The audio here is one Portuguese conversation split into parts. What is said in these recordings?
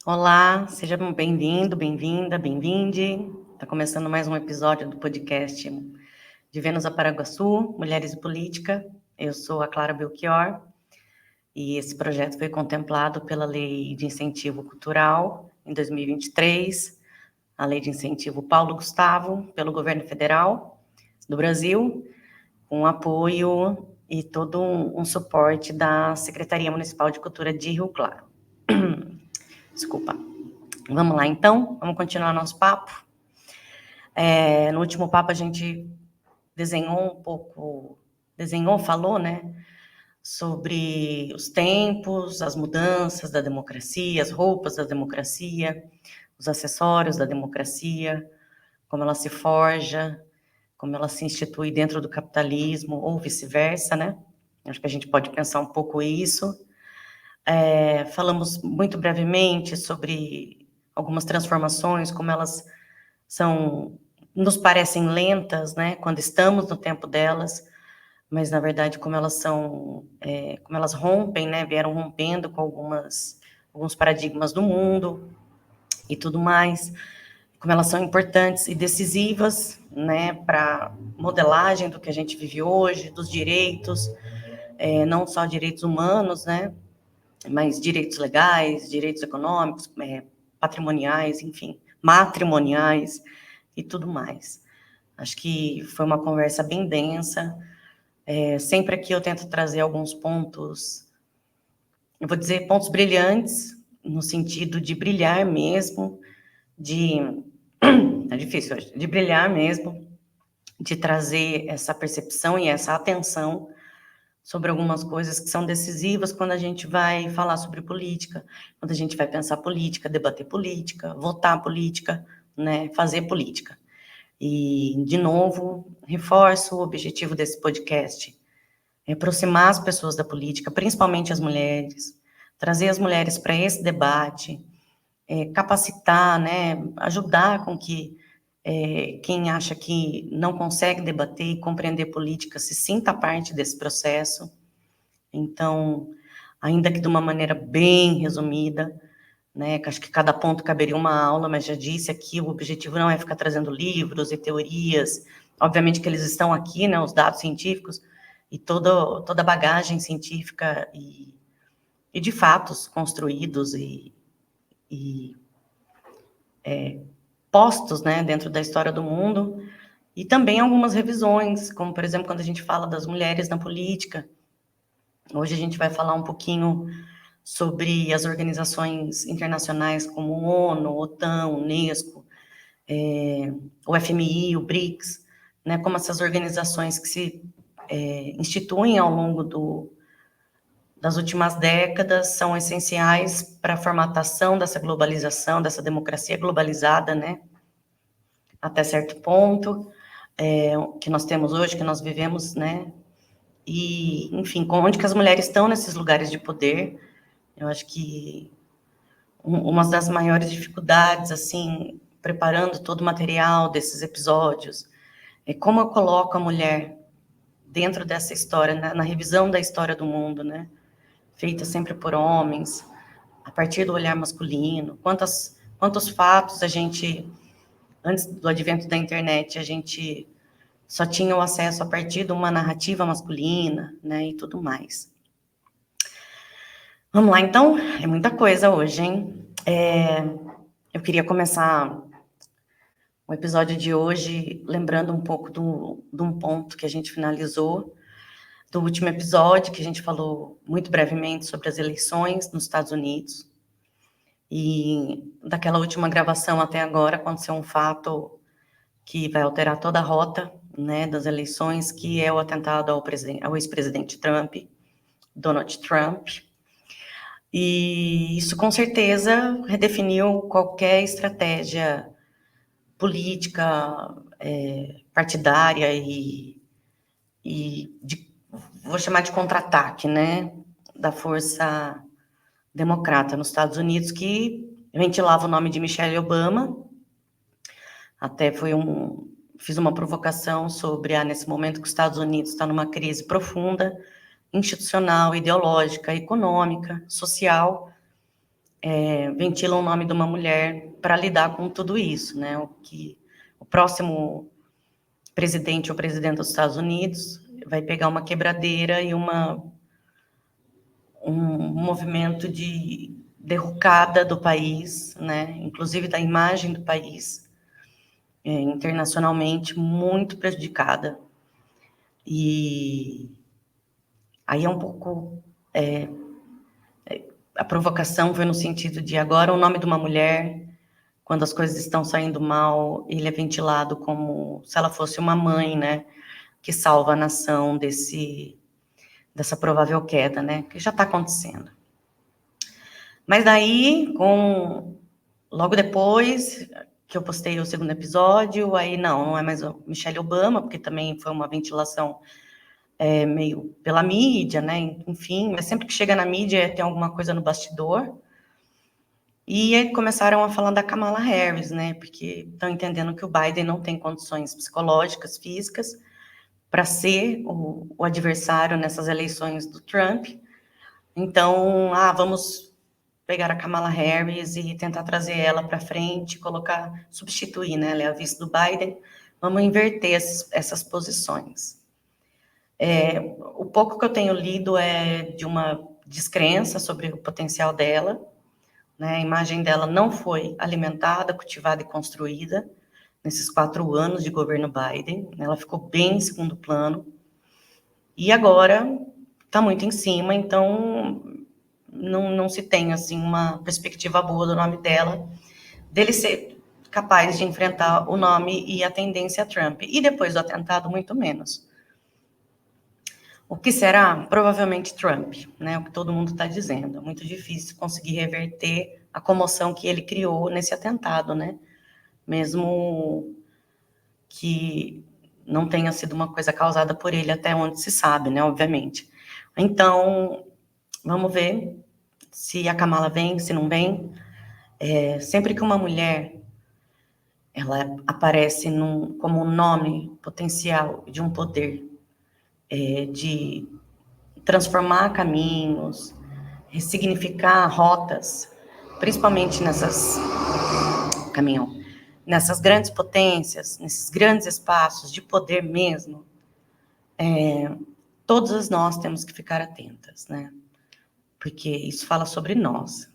Olá, seja bem-vindo, bem-vinda, bem-vinde. Está começando mais um episódio do podcast de Vênus a Paraguaçu, Mulheres e Política. Eu sou a Clara Belchior e esse projeto foi contemplado pela Lei de Incentivo Cultural em 2023, a Lei de Incentivo Paulo Gustavo, pelo Governo Federal do Brasil, com apoio e todo um suporte da Secretaria Municipal de Cultura de Rio Claro. Desculpa. Vamos lá, então? Vamos continuar nosso papo? No último papo a gente falou, né, sobre os tempos, as mudanças da democracia, as roupas da democracia, os acessórios da democracia, como ela se forja, como ela se institui dentro do capitalismo, ou vice-versa, né? Acho que a gente pode pensar um pouco isso. Falamos muito brevemente sobre algumas transformações, como elas nos parecem lentas, né, quando estamos no tempo delas, mas na verdade como elas rompem, né, vieram rompendo com alguns paradigmas do mundo e tudo mais, como elas são importantes e decisivas, né, para modelagem do que a gente vive hoje, dos direitos, não só direitos humanos, né, mas direitos legais, direitos econômicos, patrimoniais, enfim, matrimoniais e tudo mais. Acho que foi uma conversa bem densa. Sempre aqui eu tento trazer alguns pontos, eu vou dizer pontos brilhantes, no sentido de brilhar mesmo, é difícil hoje, de brilhar mesmo, de trazer essa percepção e essa atenção sobre algumas coisas que são decisivas quando a gente vai falar sobre política, quando a gente vai pensar política, debater política, votar política, né, fazer política. E, de novo, reforço o objetivo desse podcast, é aproximar as pessoas da política, principalmente as mulheres, trazer as mulheres para esse debate, capacitar, né, ajudar com que quem acha que não consegue debater e compreender política se sinta parte desse processo. Então, ainda que de uma maneira bem resumida, né, que acho que cada ponto caberia uma aula, mas já disse aqui, o objetivo não é ficar trazendo livros e teorias, obviamente que eles estão aqui, né, os dados científicos e toda a bagagem científica e de fatos construídos e postos, né, dentro da história do mundo, e também algumas revisões, como, por exemplo, quando a gente fala das mulheres na política. Hoje a gente vai falar um pouquinho sobre as organizações internacionais como o ONU, OTAN, Unesco, o FMI, o BRICS, né, como essas organizações que se instituem ao longo das últimas décadas são essenciais para a formatação dessa globalização, dessa democracia globalizada, né, até certo ponto, que nós temos hoje, que nós vivemos, né, e, enfim, onde que as mulheres estão nesses lugares de poder. Eu acho que uma das maiores dificuldades, assim, preparando todo o material desses episódios, é como eu coloco a mulher dentro dessa história, na revisão da história do mundo, né? Feita sempre por homens, a partir do olhar masculino. Quantos fatos a gente, antes do advento da internet, a gente só tinha o acesso a partir de uma narrativa masculina, né? E tudo mais. Vamos lá, então? É muita coisa hoje, hein? Eu queria começar o episódio de hoje lembrando um pouco de um ponto que a gente finalizou do último episódio, que a gente falou muito brevemente sobre as eleições nos Estados Unidos. E daquela última gravação até agora aconteceu um fato que vai alterar toda a rota, né, das eleições, que é o atentado ao ex-presidente Trump, Donald Trump. E isso, com certeza, redefiniu qualquer estratégia política, partidária vou chamar de contra-ataque, né, da força democrata nos Estados Unidos, que ventilava o nome de Michelle Obama. Até fiz uma provocação sobre, nesse momento que os Estados Unidos está numa crise profunda, institucional, ideológica, econômica, social, ventilam o nome de uma mulher para lidar com tudo isso, né? O próximo presidente ou presidente dos Estados Unidos vai pegar uma quebradeira e um movimento de derrocada do país, né? Inclusive da imagem do país, internacionalmente muito prejudicada. E aí é um pouco a provocação foi no sentido de agora o nome de uma mulher, quando as coisas estão saindo mal, ele é ventilado como se ela fosse uma mãe, né, que salva a nação dessa provável queda, né, que já está acontecendo. Mas daí, logo depois que eu postei o segundo episódio, aí não é mais o Michelle Obama, porque também foi uma ventilação meio pela mídia, né, enfim, mas sempre que chega na mídia tem alguma coisa no bastidor. E aí começaram a falar da Kamala Harris, né, porque estão entendendo que o Biden não tem condições psicológicas, físicas, para ser o adversário nessas eleições do Trump. Então, vamos pegar a Kamala Harris e tentar trazer ela para frente, substituir, né, ela é a vice do Biden, vamos inverter essas posições. O pouco que eu tenho lido é de uma descrença sobre o potencial dela, né? A imagem dela não foi alimentada, cultivada e construída nesses 4 anos de governo Biden, ela ficou bem em segundo plano, e agora está muito em cima, então não se tem, assim, uma perspectiva boa do nome dele ser capaz de enfrentar o nome e a tendência Trump, e depois do atentado, muito menos. O que será? Provavelmente Trump, né? O que todo mundo está dizendo. É muito difícil conseguir reverter a comoção que ele criou nesse atentado, né? Mesmo que não tenha sido uma coisa causada por ele, até onde se sabe, né? Obviamente. Então, vamos ver se a Kamala vem, se não vem. Sempre que uma mulher ela aparece como um nome potencial de um poder de transformar caminhos, ressignificar rotas, principalmente nessas grandes potências, nesses grandes espaços de poder mesmo, todas nós temos que ficar atentas, né? Porque isso fala sobre nós.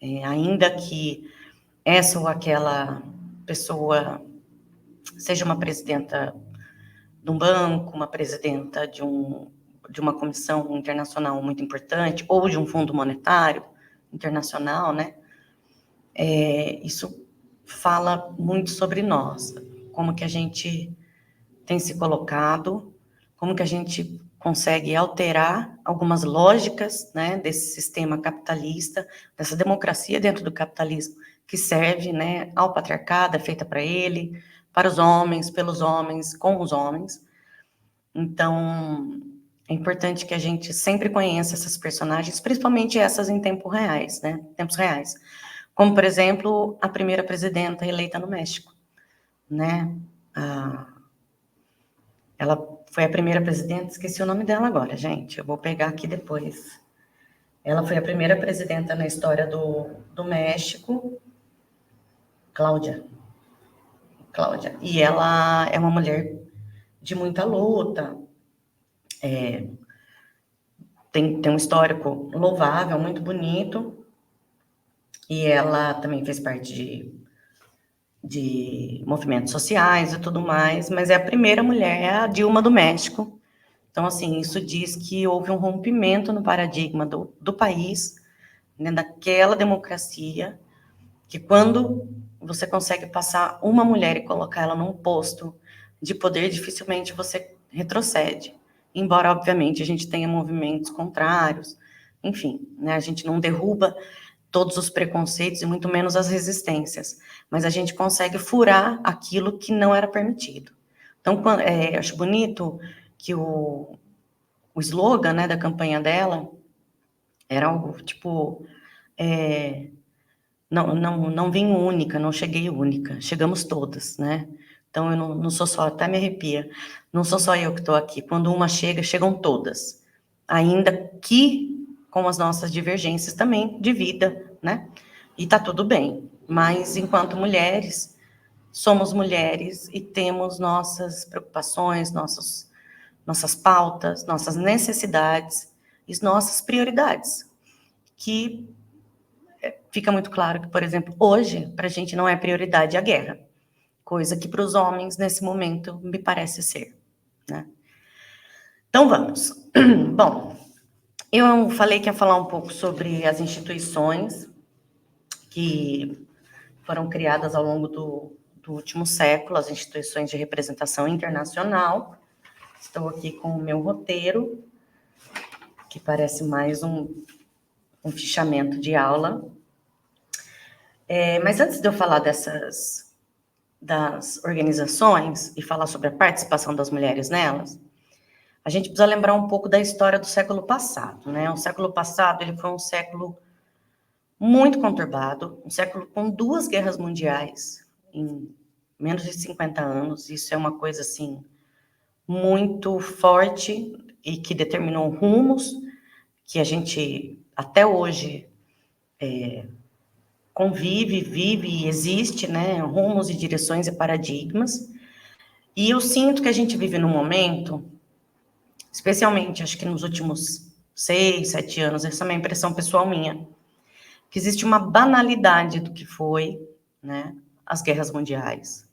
Ainda que essa ou aquela pessoa seja uma presidenta de um banco, uma presidenta de uma comissão internacional muito importante, ou de um fundo monetário internacional, né? Isso fala muito sobre nós, como que a gente tem se colocado, como que a gente consegue alterar algumas lógicas, né, desse sistema capitalista, dessa democracia dentro do capitalismo, que serve, né, ao patriarcado, é feita para ele, para os homens, pelos homens, com os homens. Então, é importante que a gente sempre conheça essas personagens, principalmente essas em tempos reais, né, tempos reais. Como, por exemplo, a primeira presidenta eleita no México, né, ela foi a primeira presidenta, esqueci o nome dela agora, gente, eu vou pegar aqui depois. Ela foi a primeira presidenta na história do México, Cláudia. E ela é uma mulher de muita luta, tem um histórico louvável, muito bonito, e ela também fez parte de movimentos sociais e tudo mais, mas é a primeira mulher, é a Dilma do México. Então, assim, isso diz que houve um rompimento no paradigma do país, né, daquela democracia, que quando você consegue passar uma mulher e colocar ela num posto de poder, dificilmente você retrocede. Embora, obviamente, a gente tenha movimentos contrários, enfim, né, a gente não derruba todos os preconceitos e muito menos as resistências, mas a gente consegue furar aquilo que não era permitido. Então, acho bonito que o slogan, né, da campanha dela era algo tipo, não vim única, não cheguei única, chegamos todas, né? Então, eu não sou só, até me arrepia, não sou só eu que estou aqui, quando uma chega, chegam todas, ainda que com as nossas divergências também de vida, né? E tá tudo bem. Mas, enquanto mulheres, somos mulheres e temos nossas preocupações, nossas pautas, nossas necessidades e nossas prioridades, que fica muito claro que, por exemplo, hoje, para a gente não é prioridade a guerra, coisa que para os homens, nesse momento, me parece ser, né? Então, vamos. Bom, eu falei que ia falar um pouco sobre as instituições que foram criadas ao longo do último século, as instituições de representação internacional. Estou aqui com o meu roteiro, que parece mais um fichamento de aula. Mas antes de eu falar das organizações e falar sobre a participação das mulheres nelas, a gente precisa lembrar um pouco da história do século passado, né? O século passado, ele foi um século muito conturbado, um século com 2 guerras mundiais em menos de 50 anos. Isso é uma coisa, assim, muito forte e que determinou rumos que a gente, até hoje, convive, vive e existe, né? Rumos e direções e paradigmas. E eu sinto que a gente vive num momento, especialmente, acho que nos últimos 6, 7 anos, essa é uma impressão pessoal minha, que existe uma banalidade do que foi, né, as guerras mundiais,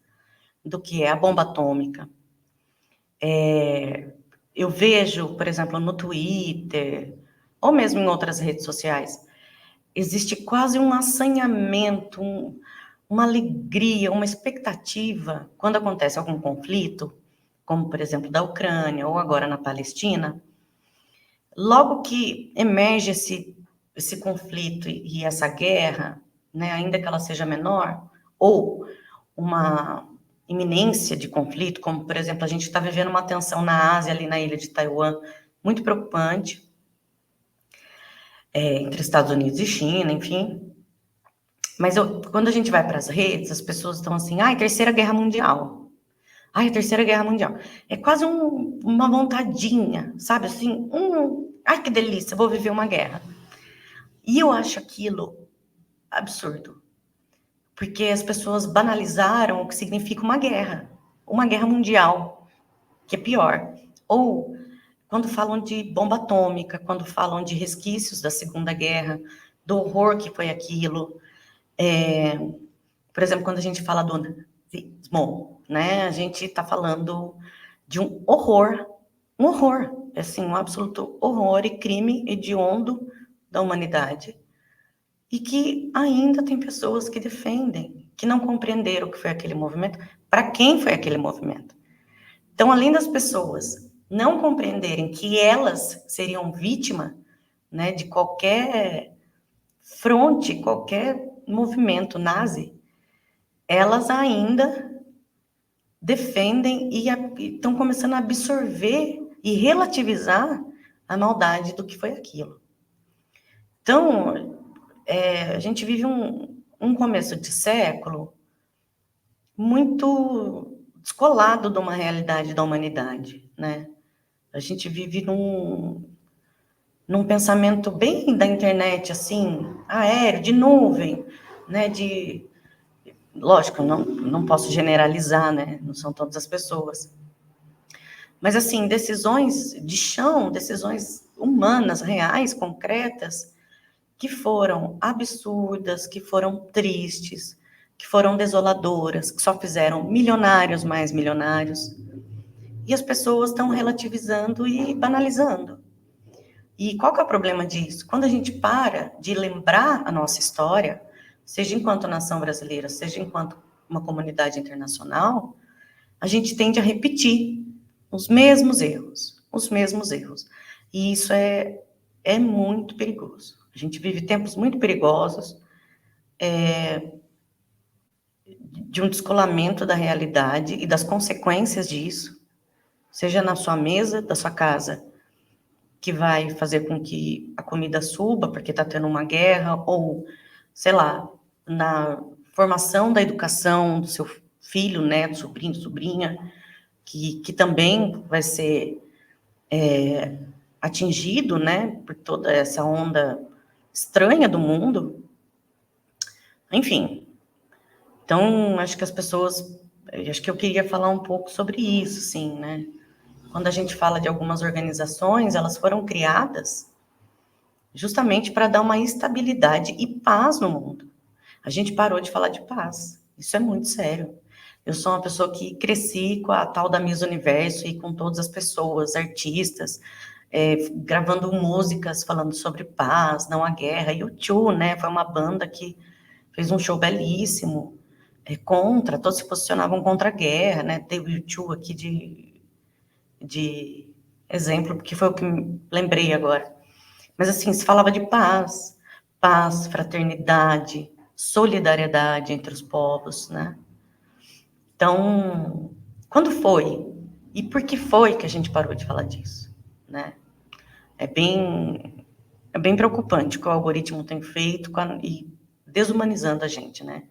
do que é a bomba atômica. Eu vejo, por exemplo, no Twitter, ou mesmo em outras redes sociais, existe quase um assanhamento, uma alegria, uma expectativa, quando acontece algum conflito, como, por exemplo, da Ucrânia, ou agora na Palestina. Logo que emerge esse conflito e essa guerra, né, ainda que ela seja menor, ou uma iminência de conflito, como, por exemplo, a gente está vivendo uma tensão na Ásia, ali na ilha de Taiwan, muito preocupante, entre Estados Unidos e China, enfim. Mas quando a gente vai para as redes, as pessoas estão assim, ai, Terceira Guerra Mundial. Ai, a Terceira Guerra Mundial. É quase uma vontadinha, sabe? Assim, ai, que delícia, vou viver uma guerra. E eu acho aquilo absurdo, porque as pessoas banalizaram o que significa uma guerra mundial, que é pior. Ou quando falam de bomba atômica, quando falam de resquícios da Segunda Guerra, do horror que foi aquilo. Por exemplo, quando a gente fala do nazismo, né, a gente está falando de um horror, assim, um absoluto horror e crime hediondo da humanidade. E que ainda tem pessoas que defendem, que não compreenderam o que foi aquele movimento, para quem foi aquele movimento. Então, além das pessoas não compreenderem que elas seriam vítima, né, de qualquer fronte, qualquer movimento nazi, elas ainda defendem e estão começando a absorver e relativizar a maldade do que foi aquilo. Então, a gente vive um começo de século muito descolado de uma realidade da humanidade, né? A gente vive num pensamento bem da internet, assim, aéreo, de nuvem, né? Lógico, não posso generalizar, né? Não são todas as pessoas. Mas, assim, decisões de chão, decisões humanas, reais, concretas, que foram absurdas, que foram tristes, que foram desoladoras, que só fizeram milionários mais milionários. E as pessoas estão relativizando e banalizando. E qual que é o problema disso? Quando a gente para de lembrar a nossa história, seja enquanto nação brasileira, seja enquanto uma comunidade internacional, a gente tende a repetir os mesmos erros. E isso é muito perigoso. A gente vive tempos muito perigosos, de um descolamento da realidade e das consequências disso, seja na sua mesa, da sua casa, que vai fazer com que a comida suba, porque está tendo uma guerra, ou, sei lá, na formação da educação do seu filho, neto, sobrinho, sobrinha, que também vai ser atingido, né, por toda essa onda estranha do mundo. Enfim, então, acho que as pessoas... Acho que eu queria falar um pouco sobre isso, sim, né? Quando a gente fala de algumas organizações, elas foram criadas justamente para dar uma estabilidade e paz no mundo. A gente parou de falar de paz. Isso é muito sério. Eu sou uma pessoa que cresci com a tal da Miss Universo e com todas as pessoas, artistas, gravando músicas falando sobre paz, não a guerra. E o U2, né, foi uma banda que fez um show belíssimo, todos se posicionavam contra a guerra, né? Teve o U2 aqui de exemplo, porque foi o que me lembrei agora. Mas assim, se falava de paz, paz, fraternidade, solidariedade entre os povos, né? Então, quando foi? E por que foi que a gente parou de falar disso, né? É bem, é bem preocupante o que o algoritmo tem feito e desumanizando a gente, né?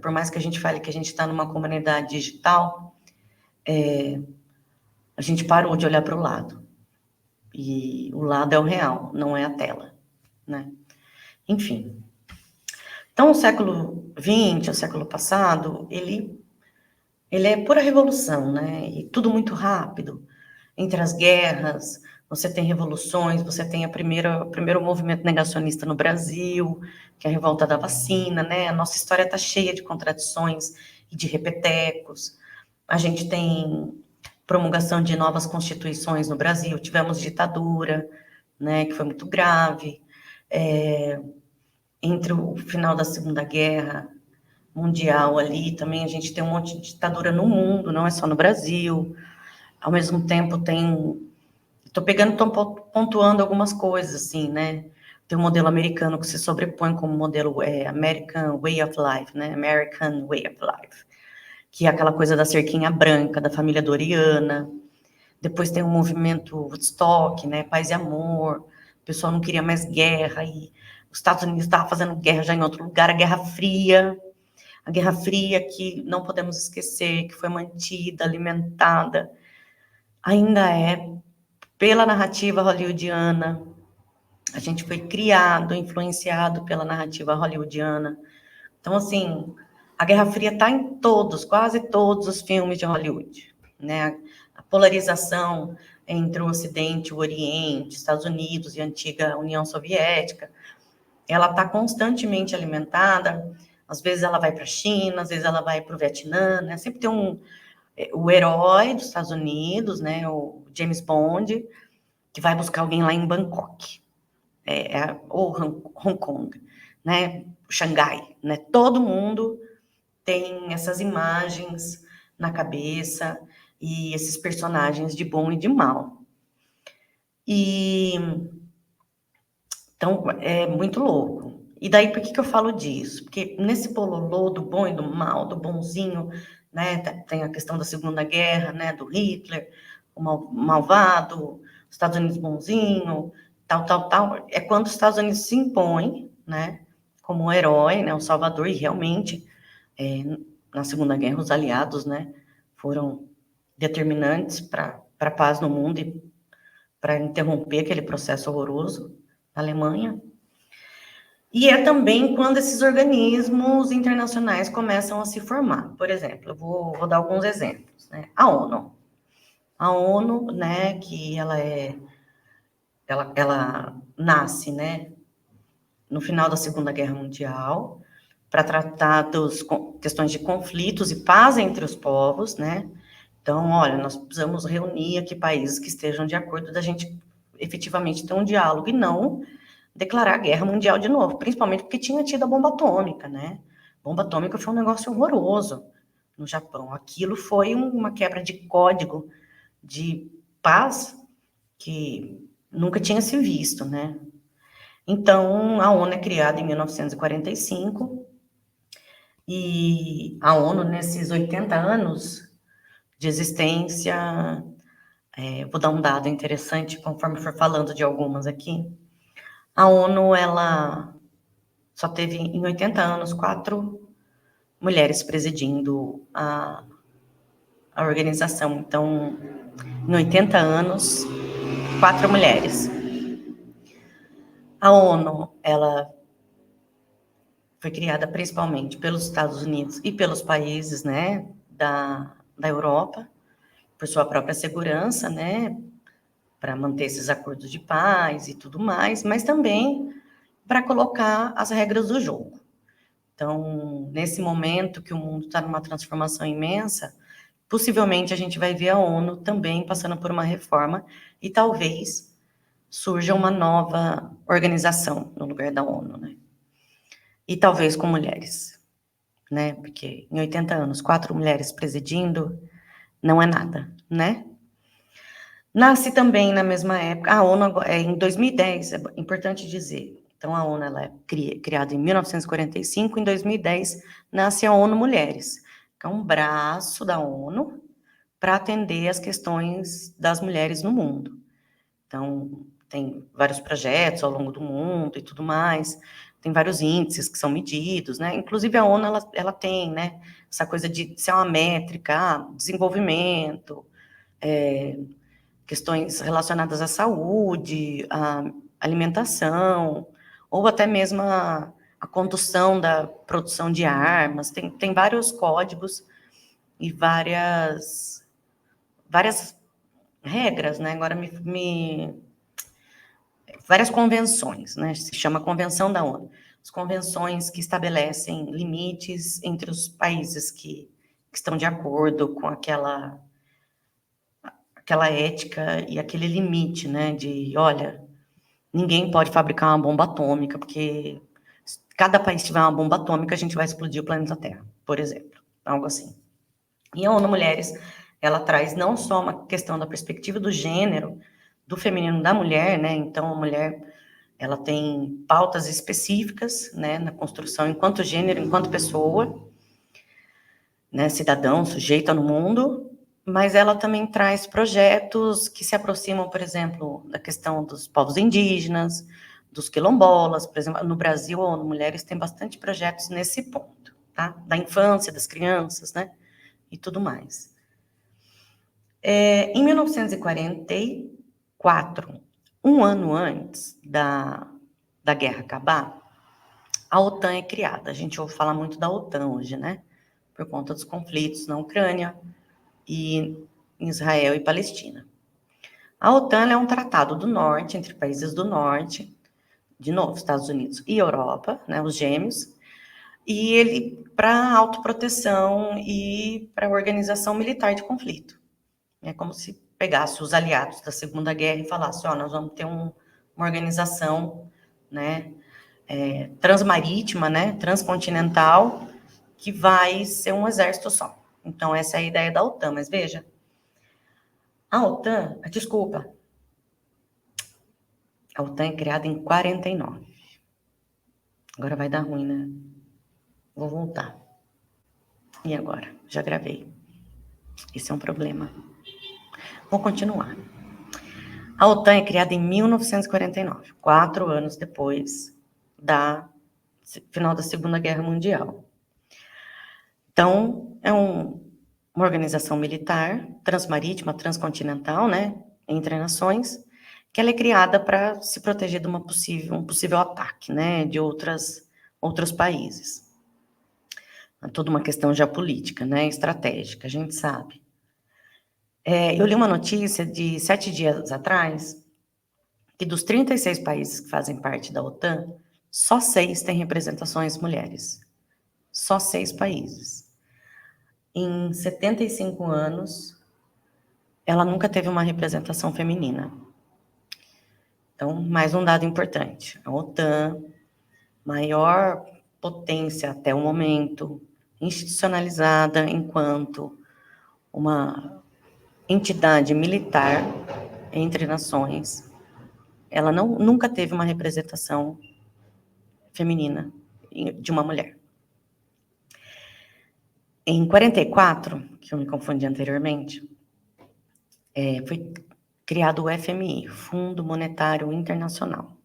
Por mais que a gente fale que a gente está numa comunidade digital, a gente parou de olhar para o lado. E o lado é o real, não é a tela, né? Enfim. Então, o século XX, o século passado, ele é pura revolução, né? E tudo muito rápido. Entre as guerras, você tem revoluções, você tem o primeiro movimento negacionista no Brasil, que é a revolta da vacina, né? A nossa história está cheia de contradições e de repetecos. A gente tem promulgação de novas constituições no Brasil, tivemos ditadura, né, que foi muito grave. Entre o final da Segunda Guerra Mundial ali, também a gente tem um monte de ditadura no mundo, não é só no Brasil. Ao mesmo tempo tem... Estou pontuando algumas coisas, assim, né? Tem um modelo americano que se sobrepõe como modelo American Way of Life, né? American Way of Life, que é aquela coisa da cerquinha branca, da família Doriana. Depois tem o movimento Woodstock, né? Paz e amor. O pessoal não queria mais guerra e os Estados Unidos estavam fazendo guerra já em outro lugar, a Guerra Fria. A Guerra Fria que não podemos esquecer, que foi mantida, alimentada, ainda é pela narrativa hollywoodiana. A gente foi criado, influenciado pela narrativa hollywoodiana. Então, assim, a Guerra Fria está em quase todos os filmes de Hollywood, né? A polarização entre o Ocidente e o Oriente, Estados Unidos e a antiga União Soviética, ela está constantemente alimentada. Às vezes ela vai para a China, às vezes ela vai para o Vietnã, né? Sempre tem o herói dos Estados Unidos, né? O James Bond, que vai buscar alguém lá em Bangkok, ou Hong Kong, né? Xangai, né? Todo mundo tem essas imagens na cabeça e esses personagens de bom e de mal. Então, é muito louco. E daí, por que eu falo disso? Porque nesse bololô do bom e do mal, do bonzinho, né, tem a questão da Segunda Guerra, né, do Hitler, o malvado, os Estados Unidos bonzinho, tal. É quando os Estados Unidos se impõem, né, como um herói, né, o salvador, e realmente, na Segunda Guerra, os aliados, né, foram determinantes para a paz no mundo e para interromper aquele processo horroroso na Alemanha. E é também quando esses organismos internacionais começam a se formar. Por exemplo, eu vou dar alguns exemplos, né? A ONU. A ONU, né, que ela nasce, né, no final da Segunda Guerra Mundial, para tratar das questões de conflitos e paz entre os povos, né? Então, olha, nós precisamos reunir aqui países que estejam de acordo da gente efetivamente ter um diálogo e não declarar a guerra mundial de novo, principalmente porque tinha tido a bomba atômica, né? Bomba atômica foi um negócio horroroso no Japão. Aquilo foi uma quebra de código de paz que nunca tinha se visto, né? Então, a ONU é criada em 1945 e a ONU, nesses 80 anos de existência, vou dar um dado interessante conforme for falando de algumas aqui. A ONU, ela só teve, em 80 anos, 4 mulheres presidindo a organização. Então, em 80 anos, 4 mulheres. A ONU, ela foi criada principalmente pelos Estados Unidos e pelos países, né, da Europa, por sua própria segurança, né, para manter esses acordos de paz e tudo mais, mas também para colocar as regras do jogo. Então, nesse momento que o mundo está numa transformação imensa, possivelmente a gente vai ver a ONU também passando por uma reforma e talvez surja uma nova organização no lugar da ONU, né? E talvez com mulheres, né? Porque em 80 anos, 4 mulheres presidindo não é nada, né? Nasce também na mesma época, a ONU em 2010, é importante dizer. Então, a ONU ela é criada em 1945, em 2010 nasce a ONU Mulheres, que é um braço da ONU para atender as questões das mulheres no mundo. Então, tem vários projetos ao longo do mundo e tudo mais, tem vários índices que são medidos, né? Inclusive, a ONU, ela tem, né, essa coisa de ser uma métrica, desenvolvimento, questões relacionadas à saúde, à alimentação, ou até mesmo a condução da produção de armas. Tem vários códigos e várias regras, né? Agora várias convenções, né? Se chama Convenção da ONU. As convenções que estabelecem limites entre os países que estão de acordo com aquela ética e aquele limite, né? De, olha, ninguém pode fabricar uma bomba atômica, porque se cada país tiver uma bomba atômica, a gente vai explodir o planeta Terra, por exemplo. Algo assim. E a ONU Mulheres, ela traz não só uma questão da perspectiva do gênero, do feminino da mulher, né? Então, a mulher, ela tem pautas específicas, né, na construção enquanto gênero, enquanto pessoa, né, cidadão, sujeita no mundo, mas ela também traz projetos que se aproximam, por exemplo, da questão dos povos indígenas, dos quilombolas, por exemplo, no Brasil, a ONU Mulheres tem bastante projetos nesse ponto, tá? Da infância, das crianças, né? E tudo mais. Em 1944, um ano antes da guerra acabar, a OTAN é criada. A gente ouve falar muito da OTAN hoje, né? Por conta dos conflitos na Ucrânia e em Israel e Palestina. A OTAN é um tratado do norte, entre países do norte, de novo, Estados Unidos e Europa, né, os gêmeos, e ele para autoproteção e para organização militar de conflito. É como se pegasse os aliados da Segunda Guerra e falasse, ó, nós vamos ter uma organização, né, transmarítima, né, transcontinental, que vai ser um exército só. Então, essa é a ideia da OTAN, mas veja, a OTAN, desculpa, a OTAN é criada em 49. Agora vai dar ruim, né? Vou voltar. E agora? Já gravei. Esse é um problema. Vou continuar. A OTAN é criada em 1949, 4 anos depois da final da Segunda Guerra Mundial. Então, é uma organização militar, transmarítima, transcontinental, né, entre nações, que ela é criada para se proteger de um possível ataque, né, de outros países. É toda uma questão geopolítica, né, estratégica, a gente sabe. Eu li uma notícia de 7 dias atrás, que dos 36 países que fazem parte da OTAN, só 6 têm representações mulheres. Só 6 países. Em 75 anos, ela nunca teve uma representação feminina. Então, mais um dado importante. A OTAN, maior potência até o momento, institucionalizada enquanto uma entidade militar entre nações, ela nunca teve uma representação feminina de uma mulher. Em 44, que eu me confundi anteriormente, foi criado o FMI, Fundo Monetário Internacional.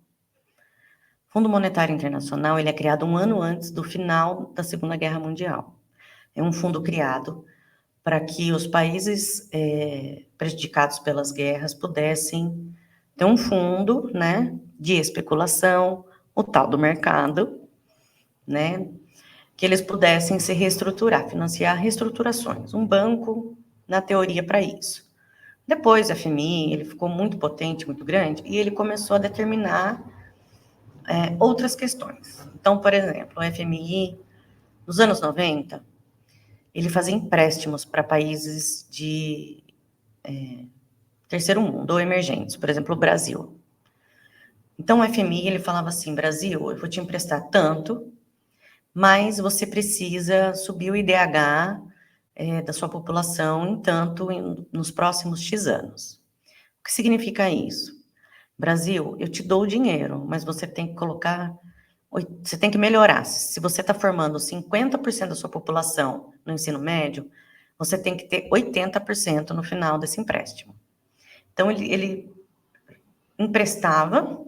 O Fundo Monetário Internacional ele é criado um ano antes do final da Segunda Guerra Mundial. É um fundo criado para que os países prejudicados pelas guerras pudessem ter um fundo, né, de especulação, o tal do mercado, né, que eles pudessem se reestruturar, financiar reestruturações. Um banco, na teoria, para isso. Depois, o FMI, ele ficou muito potente, muito grande, e ele começou a determinar outras questões. Então, por exemplo, o FMI, nos anos 90, ele fazia empréstimos para países de terceiro mundo ou emergentes, por exemplo, o Brasil. Então, o FMI, ele falava assim, Brasil, eu vou te emprestar tanto, mas você precisa subir o IDH da sua população em tanto nos próximos X anos. O que significa isso? Brasil, eu te dou o dinheiro, mas você tem que colocar, você tem que melhorar. Se você está formando 50% da sua população no ensino médio, você tem que ter 80% no final desse empréstimo. Então, ele emprestava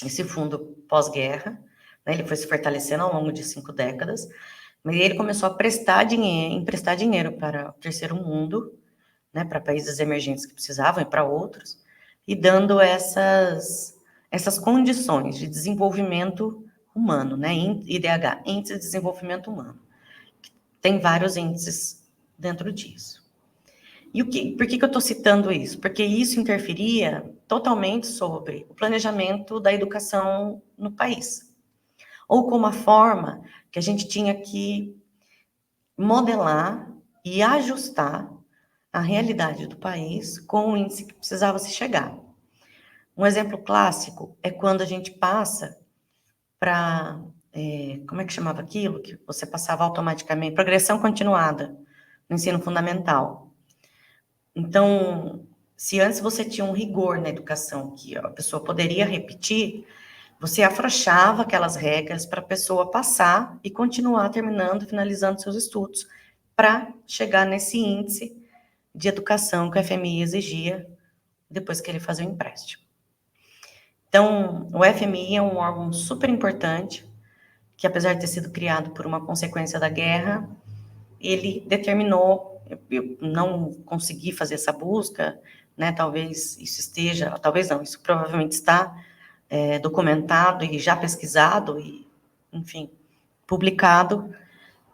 esse fundo pós-guerra, né, ele foi se fortalecendo ao longo de 5 décadas, mas ele começou a emprestar dinheiro para o terceiro mundo, né, para países emergentes que precisavam e para outros, e dando essas condições de desenvolvimento humano, né, IDH, Índice de Desenvolvimento Humano. Tem vários índices dentro disso. E por que eu estou citando isso? Porque isso interferia totalmente sobre o planejamento da educação no país, ou como a forma que a gente tinha que modelar e ajustar a realidade do país com o índice que precisava se chegar. Um exemplo clássico é quando a gente passa para, como é que chamava aquilo? Que você passava automaticamente, progressão continuada no ensino fundamental. Então, se antes você tinha um rigor na educação, que a pessoa poderia repetir, você afrouxava aquelas regras para a pessoa passar e continuar terminando, finalizando seus estudos, para chegar nesse índice de educação que o FMI exigia depois que ele fazia o empréstimo. Então, o FMI é um órgão super importante, que apesar de ter sido criado por uma consequência da guerra, ele determinou, eu não consegui fazer essa busca, né, talvez isso esteja, talvez não, isso provavelmente está documentado e já pesquisado e, enfim, publicado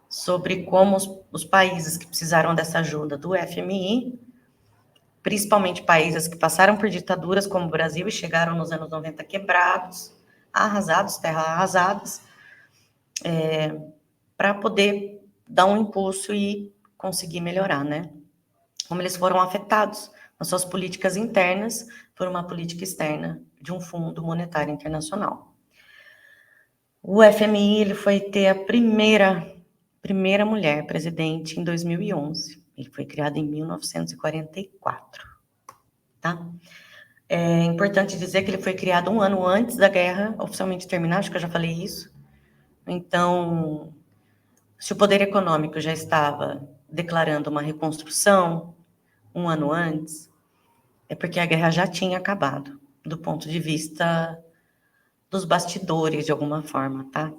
sobre como os países que precisaram dessa ajuda do FMI, principalmente países que passaram por ditaduras como o Brasil e chegaram nos anos 90 quebrados, arrasados, terra arrasadas, para poder dar um impulso e conseguir melhorar, né? Como eles foram afetados nas suas políticas internas por uma política externa de um Fundo Monetário Internacional. O FMI ele foi ter a primeira mulher presidente em 2011. Ele foi criado em 1944, tá? É importante dizer que ele foi criado um ano antes da guerra oficialmente terminar, acho que eu já falei isso. Então, se o poder econômico já estava declarando uma reconstrução um ano antes, é porque a guerra já tinha acabado, do ponto de vista dos bastidores, de alguma forma, tá?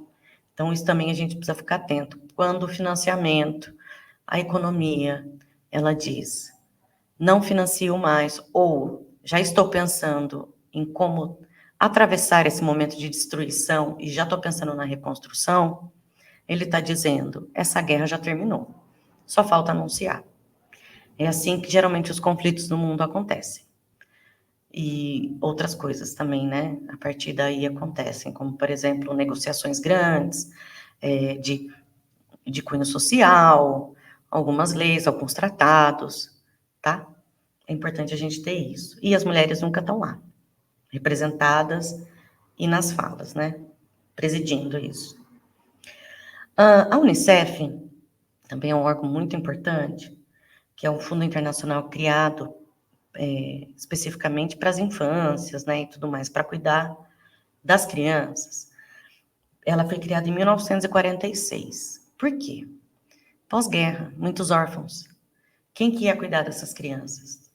Então, isso também a gente precisa ficar atento. Quando o financiamento, a economia, ela diz, não financio mais, ou já estou pensando em como atravessar esse momento de destruição e já estou pensando na reconstrução, ele está dizendo, essa guerra já terminou, só falta anunciar. É assim que geralmente os conflitos no mundo acontecem. E outras coisas também, né? A partir daí acontecem, como, por exemplo, negociações grandes, de cunho social, algumas leis, alguns tratados, tá? É importante a gente ter isso. E as mulheres nunca estão lá, representadas e nas falas, né? Presidindo isso. A Unicef também é um órgão muito importante, que é um fundo internacional criado especificamente para as infâncias, né, e tudo mais, para cuidar das crianças. Ela foi criada em 1946. Por quê? Pós-guerra, muitos órfãos. Quem que ia cuidar dessas crianças?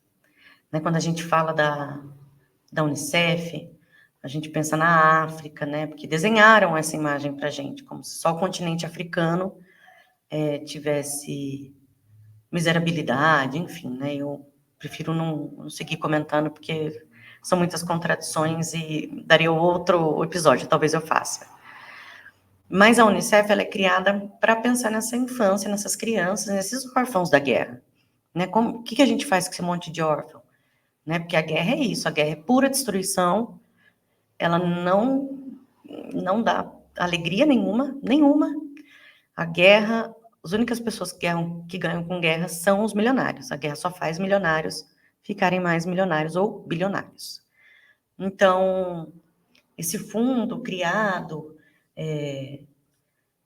Né, quando a gente fala da Unicef, a gente pensa na África, né, porque desenharam essa imagem para a gente, como se só o continente africano tivesse miserabilidade, enfim, né, eu prefiro não seguir comentando, porque são muitas contradições e daria outro episódio, talvez eu faça. Mas a Unicef, ela é criada para pensar nessa infância, nessas crianças, nesses órfãos da guerra, né? O que a gente faz com esse monte de órfão? Né? Porque a guerra é isso, a guerra é pura destruição, ela não dá alegria nenhuma. A guerra, as únicas pessoas que ganham com guerra são os milionários. A guerra só faz milionários ficarem mais milionários ou bilionários. Então, esse fundo criado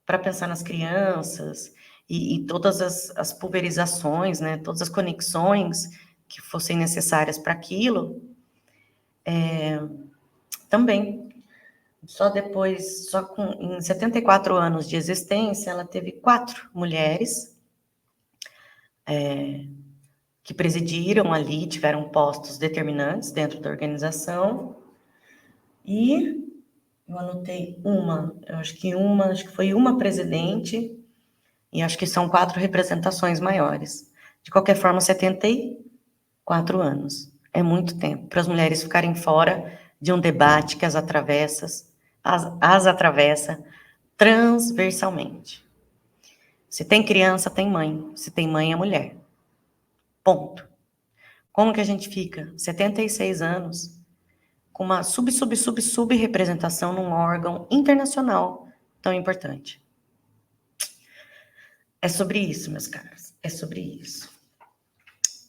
para pensar nas crianças e todas as pulverizações, né, todas as conexões que fossem necessárias para aquilo, também, em 74 anos de existência, ela teve 4 mulheres que presidiram ali, tiveram postos determinantes dentro da organização, e eu anotei acho que foi uma presidente, e acho que são 4 representações maiores. De qualquer forma, 74 anos. É muito tempo para as mulheres ficarem fora de um debate que as atravessa transversalmente. Se tem criança, tem mãe. Se tem mãe, é mulher. Ponto. Como que a gente fica 76 anos com uma sub-representação num órgão internacional tão importante? É sobre isso, meus caros. É sobre isso.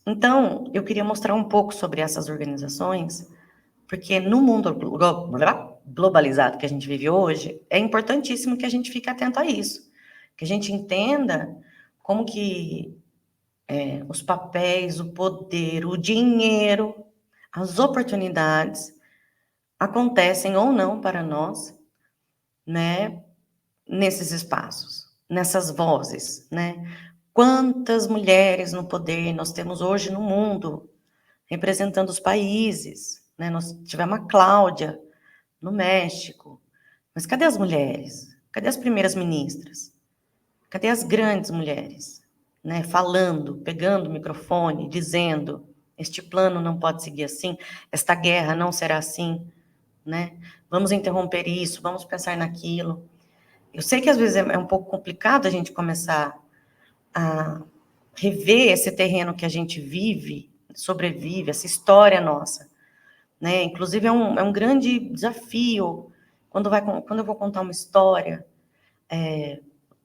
Então, eu queria mostrar um pouco sobre essas organizações, porque no mundo globalizado que a gente vive hoje, é importantíssimo que a gente fique atento a isso, que a gente entenda como que os papéis, o poder, o dinheiro, as oportunidades acontecem ou não para nós, né, nesses espaços, nessas vozes, né? Quantas mulheres no poder nós temos hoje no mundo, representando os países, né? Nós tivemos a Cláudia no México, mas cadê as mulheres? Cadê as primeiras ministras? Cadê as grandes mulheres, né? Falando, pegando o microfone, dizendo: este plano não pode seguir assim, esta guerra não será assim, né? Vamos interromper isso, vamos pensar naquilo. Eu sei que às vezes é um pouco complicado a gente começar a rever esse terreno que a gente vive, sobrevive, essa história nossa, né? Inclusive é um grande desafio quando eu vou contar uma história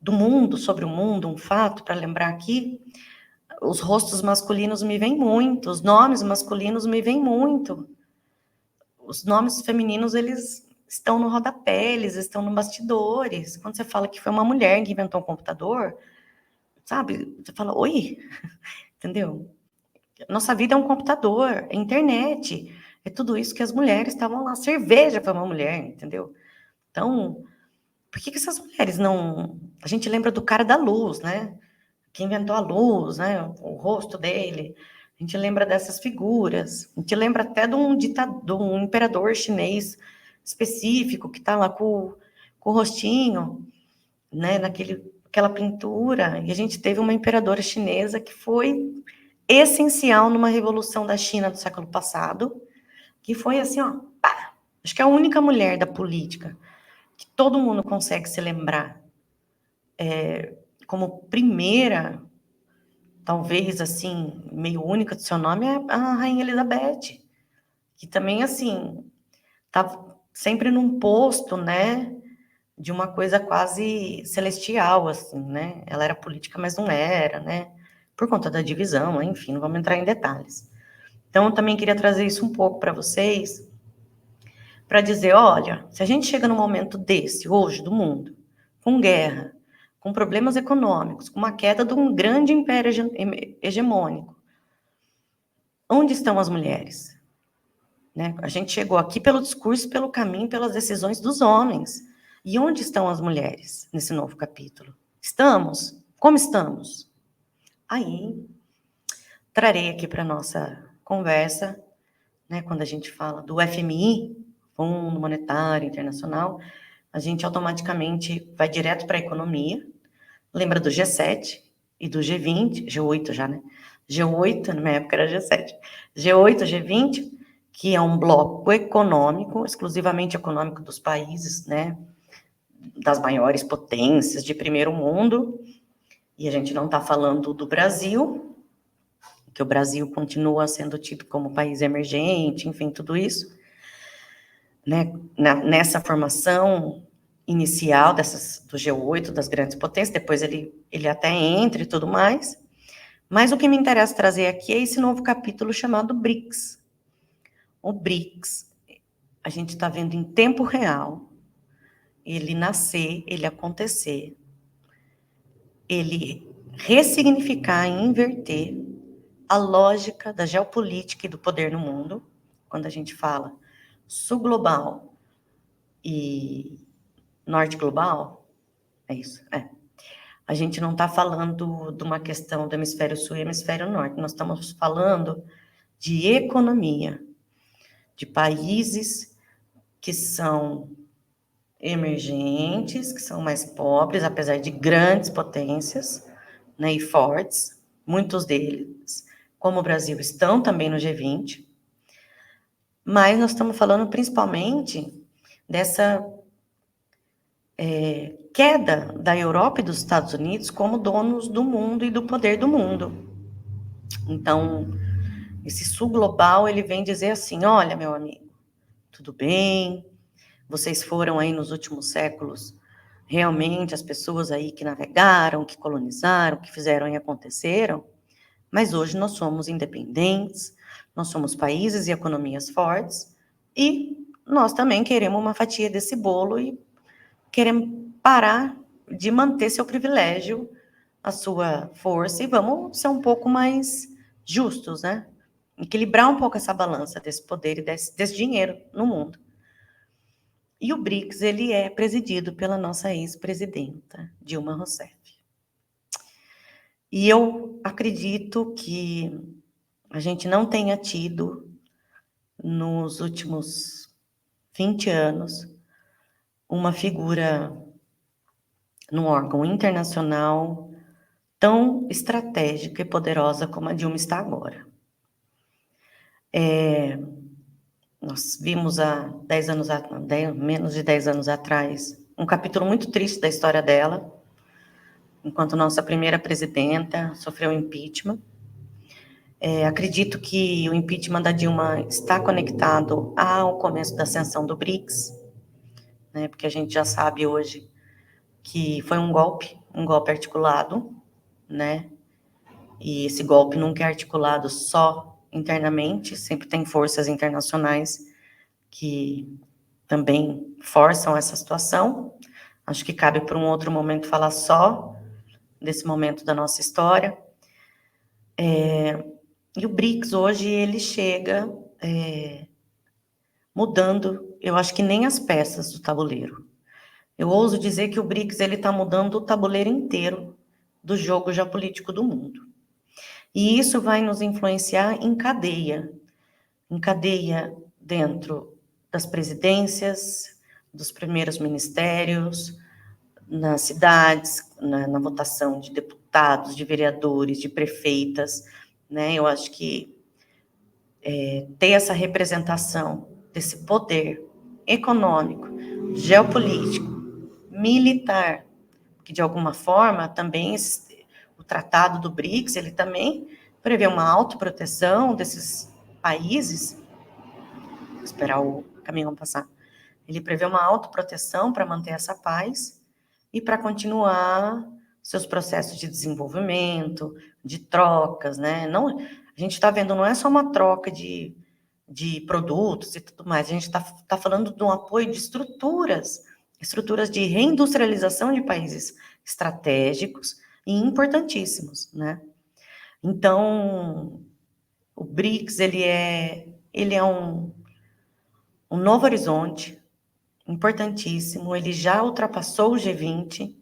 do mundo, sobre o mundo, um fato para lembrar aqui, os rostos masculinos me vêm muito, os nomes masculinos me vêm muito, os nomes femininos, eles estão no rodapé, eles estão no bastidores. Quando você fala que foi uma mulher que inventou um computador, sabe? Você fala, oi? Entendeu? Nossa vida é um computador, é internet, é tudo isso que as mulheres estavam lá. Cerveja foi uma mulher, entendeu? Então, por que essas mulheres não... A gente lembra do cara da luz, né? Que inventou a luz, né? O rosto dele. A gente lembra dessas figuras. A gente lembra até de um ditador, um imperador chinês específico que está lá com o rostinho, né? Aquela pintura. E a gente teve uma imperadora chinesa que foi essencial numa revolução da China do século passado, que foi assim, ó, pá, acho que é a única mulher da política que todo mundo consegue se lembrar como primeira, talvez assim, meio única do seu nome, é a Rainha Elizabeth, que também, assim, tá sempre num posto, né, de uma coisa quase celestial, assim, né? Ela era política, mas não era, né? Por conta da divisão, enfim, não vamos entrar em detalhes. Então, eu também queria trazer isso um pouco para vocês, para dizer, olha, se a gente chega num momento desse, hoje, do mundo, com guerra, com problemas econômicos, com uma queda de um grande império hegemônico, onde estão as mulheres? Né? A gente chegou aqui pelo discurso, pelo caminho, pelas decisões dos homens. E onde estão as mulheres nesse novo capítulo? Estamos? Como estamos? Aí, trarei aqui para a nossa conversa, né, quando a gente fala do FMI, Fundo Monetário Internacional, a gente automaticamente vai direto para a economia. Lembra do G7 e do G20, G8 já, né? G8, na minha época era G7. G8, G20, que é um bloco econômico, exclusivamente econômico dos países, né, das maiores potências de primeiro mundo, e a gente não está falando do Brasil, que o Brasil continua sendo tido como país emergente, enfim, tudo isso, né? Nessa formação inicial do G8, das grandes potências, depois ele até entra e tudo mais, mas o que me interessa trazer aqui é esse novo capítulo chamado BRICS. O BRICS, a gente está vendo em tempo real, ele nascer, ele acontecer, ele ressignificar e inverter a lógica da geopolítica e do poder no mundo, quando a gente fala sul global e norte global, é isso, a gente não está falando de uma questão do hemisfério sul e hemisfério norte, nós estamos falando de economia, de países que são emergentes, que são mais pobres, apesar de grandes potências, né, e fortes, muitos deles, como o Brasil, estão também no G20, mas nós estamos falando principalmente dessa queda da Europa e dos Estados Unidos como donos do mundo e do poder do mundo. Então, esse sul global, ele vem dizer assim, olha, meu amigo, tudo bem, vocês foram aí nos últimos séculos, realmente, as pessoas aí que navegaram, que colonizaram, que fizeram e aconteceram, mas hoje nós somos independentes, nós somos países e economias fortes, e nós também queremos uma fatia desse bolo e queremos parar de manter seu privilégio, a sua força, e vamos ser um pouco mais justos, né? Equilibrar um pouco essa balança desse poder e desse dinheiro no mundo. E o BRICS, ele é presidido pela nossa ex-presidenta, Dilma Rousseff. E eu acredito que a gente não tenha tido, nos últimos 20 anos, uma figura num órgão internacional tão estratégica e poderosa como a Dilma está agora. Nós vimos há menos de 10 anos atrás, um capítulo muito triste da história dela, enquanto nossa primeira presidenta sofreu impeachment. Acredito que o impeachment da Dilma está conectado ao começo da ascensão do BRICS, né, porque a gente já sabe hoje que foi um golpe articulado, né, e esse golpe nunca é articulado só internamente, sempre tem forças internacionais que também forçam essa situação. Acho que cabe para um outro momento falar só desse momento da nossa história. E o BRICS hoje, ele chega mudando, eu acho que nem as peças do tabuleiro. Eu ouso dizer que o BRICS está mudando o tabuleiro inteiro do jogo geopolítico do mundo. E isso vai nos influenciar em cadeia dentro das presidências, dos primeiros ministérios, nas cidades, na votação de deputados, de vereadores, de prefeitas, né? Eu acho que ter essa representação desse poder econômico, geopolítico, militar, que de alguma forma também o tratado do BRICS, ele também prevê uma autoproteção desses países. Vou esperar o caminhão passar. Ele prevê uma autoproteção para manter essa paz e para continuar seus processos de desenvolvimento, de trocas, né? Não, a gente está vendo, não é só uma troca de produtos e tudo mais, a gente está falando de um apoio de estruturas de reindustrialização de países estratégicos e importantíssimos, né? Então, o BRICS, ele é um novo horizonte, importantíssimo, ele já ultrapassou o G20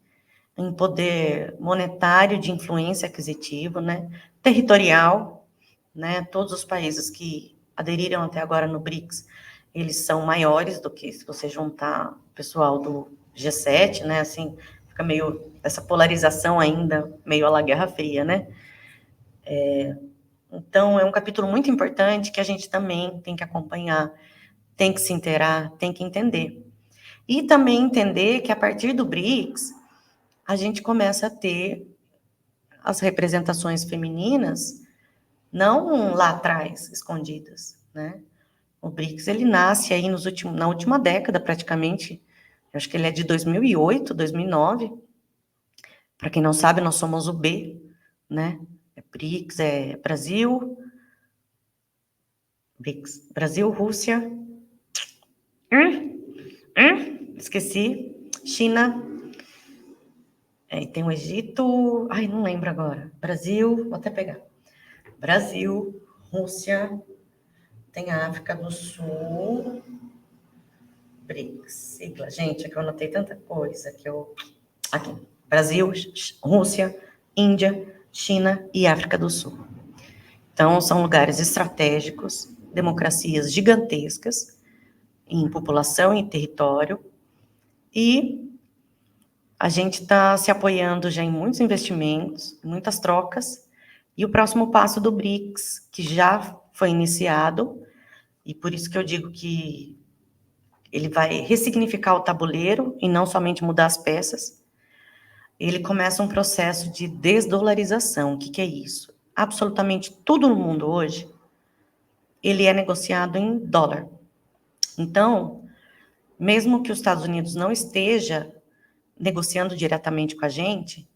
em poder monetário de influência aquisitiva, né, territorial, né, todos os países que aderiram até agora no BRICS, eles são maiores do que se você juntar o pessoal do G7, né, assim, fica meio, essa polarização ainda, meio à la Guerra Fria, né. Então, é um capítulo muito importante que a gente também tem que acompanhar, tem que se inteirar, tem que entender. E também entender que a partir do BRICS, a gente começa a ter as representações femininas, não lá atrás, escondidas, né? O BRICS, ele nasce aí na última década, praticamente. Eu acho que ele é de 2008, 2009. Para quem não sabe, nós somos o B, né? BRICS é Brasil, Rússia, esqueci, China, tem o Egito, ai, não lembro agora. Brasil, vou até pegar. Brasil, Rússia, tem a África do Sul, BRICS, sigla. Gente, é que eu anotei tanta coisa que eu... Aqui, Brasil, Rússia, Índia, China e África do Sul. Então, são lugares estratégicos, democracias gigantescas, em população e território, e a gente está se apoiando já em muitos investimentos, muitas trocas, e o próximo passo do BRICS, que já foi iniciado, e por isso que eu digo que ele vai ressignificar o tabuleiro e não somente mudar as peças, ele começa um processo de desdolarização. O que é isso? Absolutamente tudo no mundo hoje, ele é negociado em dólar. Então, mesmo que os Estados Unidos não esteja negociando diretamente com a gente,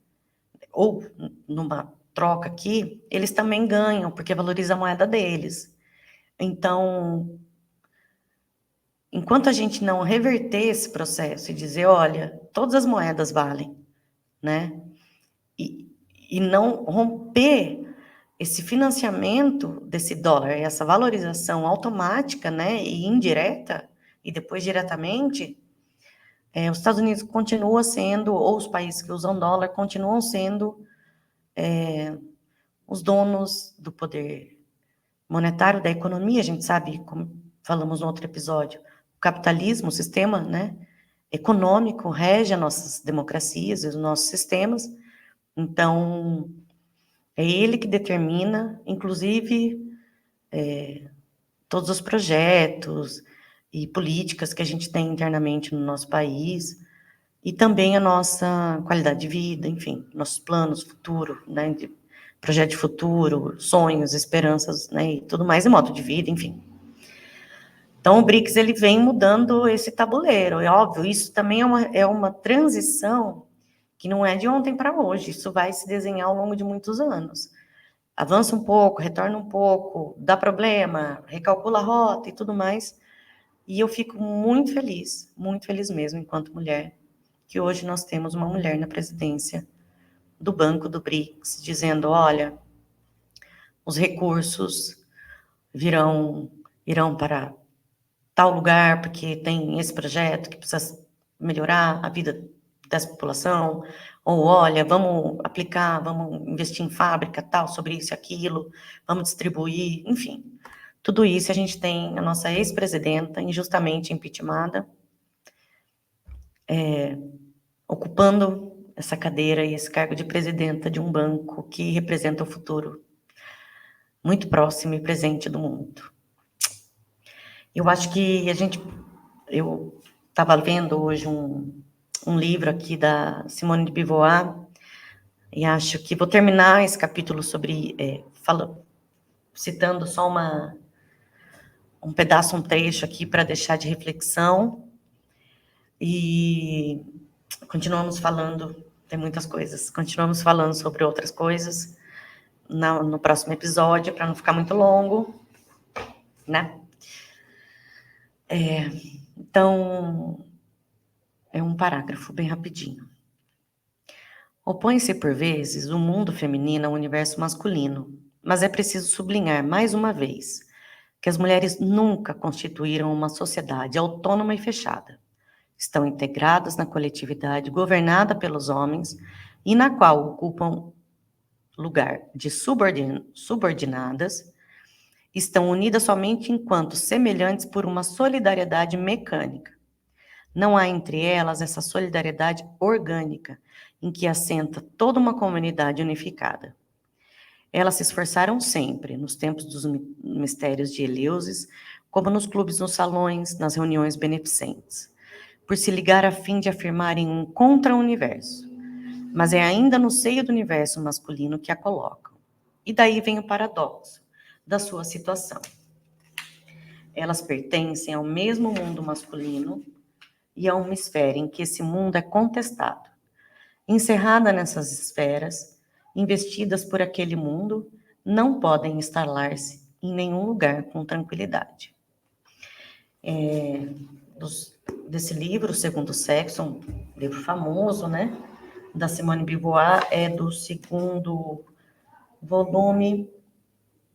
ou numa troca aqui, eles também ganham, porque valoriza a moeda deles. Então, enquanto a gente não reverter esse processo e dizer, olha, todas as moedas valem, né? E não romper esse financiamento desse dólar, essa valorização automática, né, e indireta, e depois diretamente, os Estados Unidos continua sendo, ou os países que usam dólar, continuam sendo os donos do poder monetário, da economia. A gente sabe, como falamos no outro episódio, o capitalismo, o sistema, né, econômico rege as nossas democracias e os nossos sistemas. Então, é ele que determina, inclusive, todos os projetos e políticas que a gente tem internamente no nosso país, e também a nossa qualidade de vida, enfim, nossos planos, futuro, né, de projeto de futuro, sonhos, esperanças, né, e tudo mais, e modo de vida, enfim. Então, o BRICS, ele vem mudando esse tabuleiro, é óbvio, isso também é uma transição que não é de ontem para hoje, isso vai se desenhar ao longo de muitos anos. Avança um pouco, retorna um pouco, dá problema, recalcula a rota e tudo mais, e eu fico muito feliz mesmo, enquanto mulher, que hoje nós temos uma mulher na presidência do Banco do BRICS, dizendo, olha, os recursos irão para tal lugar, porque tem esse projeto que precisa melhorar a vida dessa população, ou olha, vamos aplicar, vamos investir em fábrica, tal, sobre isso e aquilo, vamos distribuir, enfim. Tudo isso a gente tem a nossa ex-presidenta, injustamente impeachmentada, ocupando essa cadeira e esse cargo de presidenta de um banco que representa o futuro muito próximo e presente do mundo. Eu acho que eu estava vendo hoje um livro aqui da Simone de Beauvoir, e acho que vou terminar esse capítulo citando só um pedaço, um trecho aqui para deixar de reflexão, e continuamos falando, tem muitas coisas, continuamos falando sobre outras coisas no próximo episódio, para não ficar muito longo, né? Então, é um parágrafo bem rapidinho. Opõe-se por vezes o mundo feminino ao universo masculino, mas é preciso sublinhar mais uma vez que as mulheres nunca constituíram uma sociedade autônoma e fechada. Estão integradas na coletividade governada pelos homens e na qual ocupam lugar de subordinadas, estão unidas somente enquanto semelhantes por uma solidariedade mecânica. Não há entre elas essa solidariedade orgânica, em que assenta toda uma comunidade unificada. Elas se esforçaram sempre, nos tempos dos mistérios de Eleusis, como nos clubes, nos salões, nas reuniões beneficentes, por se ligar a fim de afirmarem um contra-universo, mas é ainda no seio do universo masculino que a colocam. E daí vem o paradoxo da sua situação. Elas pertencem ao mesmo mundo masculino e a uma esfera em que esse mundo é contestado. Encerrada nessas esferas, investidas por aquele mundo, não podem instalar-se em nenhum lugar com tranquilidade. Desse livro, O Segundo Sexo, um livro famoso, né, da Simone de Beauvoir, é do segundo volume.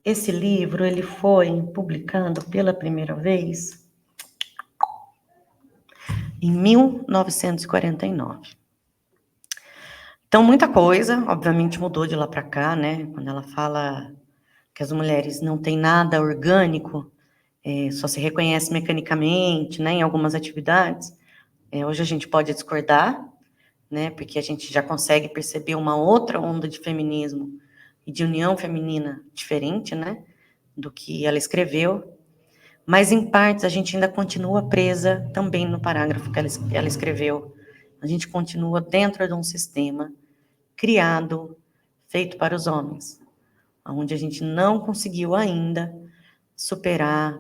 Esse livro ele foi publicado pela primeira vez em 1949. Então, muita coisa, obviamente, mudou de lá para cá, né? Quando ela fala que as mulheres não têm nada orgânico, só se reconhece mecanicamente, né, em algumas atividades. Hoje a gente pode discordar, né? Porque a gente já consegue perceber uma outra onda de feminismo e de união feminina diferente, né? Do que ela escreveu. Mas, em partes, a gente ainda continua presa também no parágrafo que ela escreveu. A gente continua dentro de um sistema criado, feito para os homens, onde a gente não conseguiu ainda superar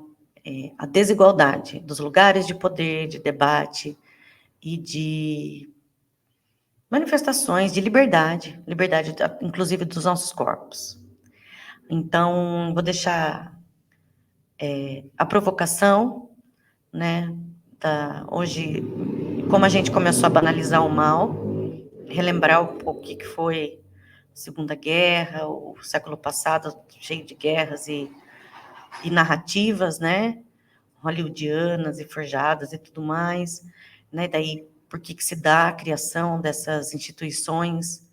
a desigualdade dos lugares de poder, de debate e de manifestações de liberdade, inclusive dos nossos corpos. Então, vou deixar a provocação, né, hoje, como a gente começou a banalizar o mal, relembrar um pouco o que foi a Segunda Guerra, o século passado, cheio de guerras e narrativas, né, hollywoodianas e forjadas e tudo mais, né, daí por que se dá a criação dessas instituições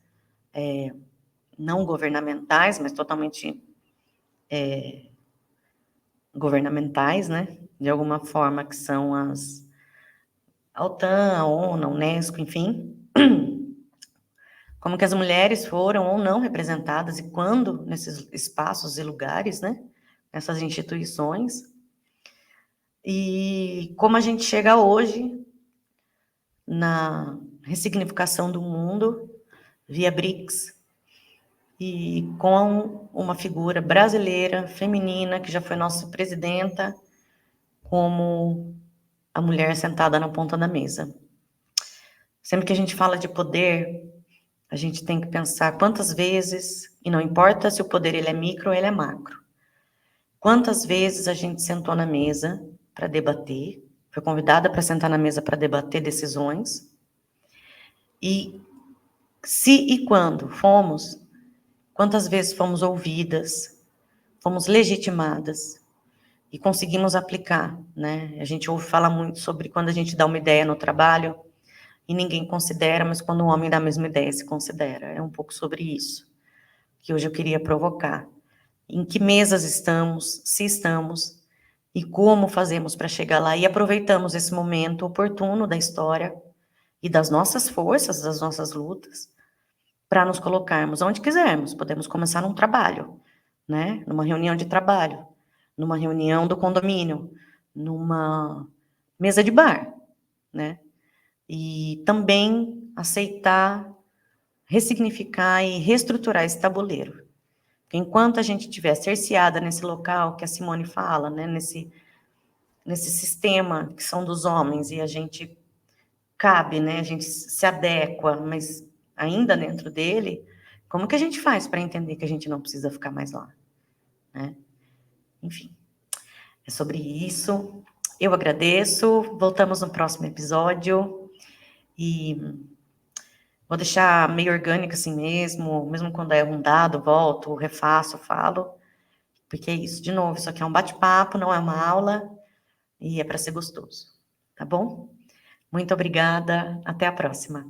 não governamentais, mas totalmente governamentais, né, de alguma forma, que são a OTAN, a ONU, a Unesco, enfim, como que as mulheres foram ou não representadas e quando nesses espaços e lugares, né, nessas instituições, e como a gente chega hoje na ressignificação do mundo via BRICS e com uma figura brasileira, feminina, que já foi nossa presidenta, como a mulher sentada na ponta da mesa. Sempre que a gente fala de poder, a gente tem que pensar quantas vezes, e não importa se o poder ele é micro ou ele é macro, quantas vezes a gente sentou na mesa para debater, foi convidada para sentar na mesa para debater decisões, e se e quando fomos, quantas vezes fomos ouvidas, fomos legitimadas e conseguimos aplicar, né? A gente ouve falar muito sobre quando a gente dá uma ideia no trabalho e ninguém considera, mas quando um homem dá a mesma ideia, se considera. É um pouco sobre isso que hoje eu queria provocar. Em que mesas estamos, se estamos, e como fazemos para chegar lá, e aproveitamos esse momento oportuno da história e das nossas forças, das nossas lutas, para nos colocarmos onde quisermos. Podemos começar num trabalho, né? Numa reunião de trabalho, numa reunião do condomínio, numa mesa de bar, né? E também aceitar, ressignificar e reestruturar esse tabuleiro. Porque enquanto a gente estiver cerceada nesse local que a Simone fala, né? Nesse sistema que são dos homens e a gente cabe, né? A gente se adequa, mas ainda dentro dele, como que a gente faz para entender que a gente não precisa ficar mais lá, né? Enfim, é sobre isso. Eu agradeço. Voltamos no próximo episódio e vou deixar meio orgânico assim mesmo quando é um dado, volto, refaço, falo, porque é isso, de novo, isso aqui é um bate-papo, não é uma aula e é para ser gostoso, tá bom? Muito obrigada, até a próxima.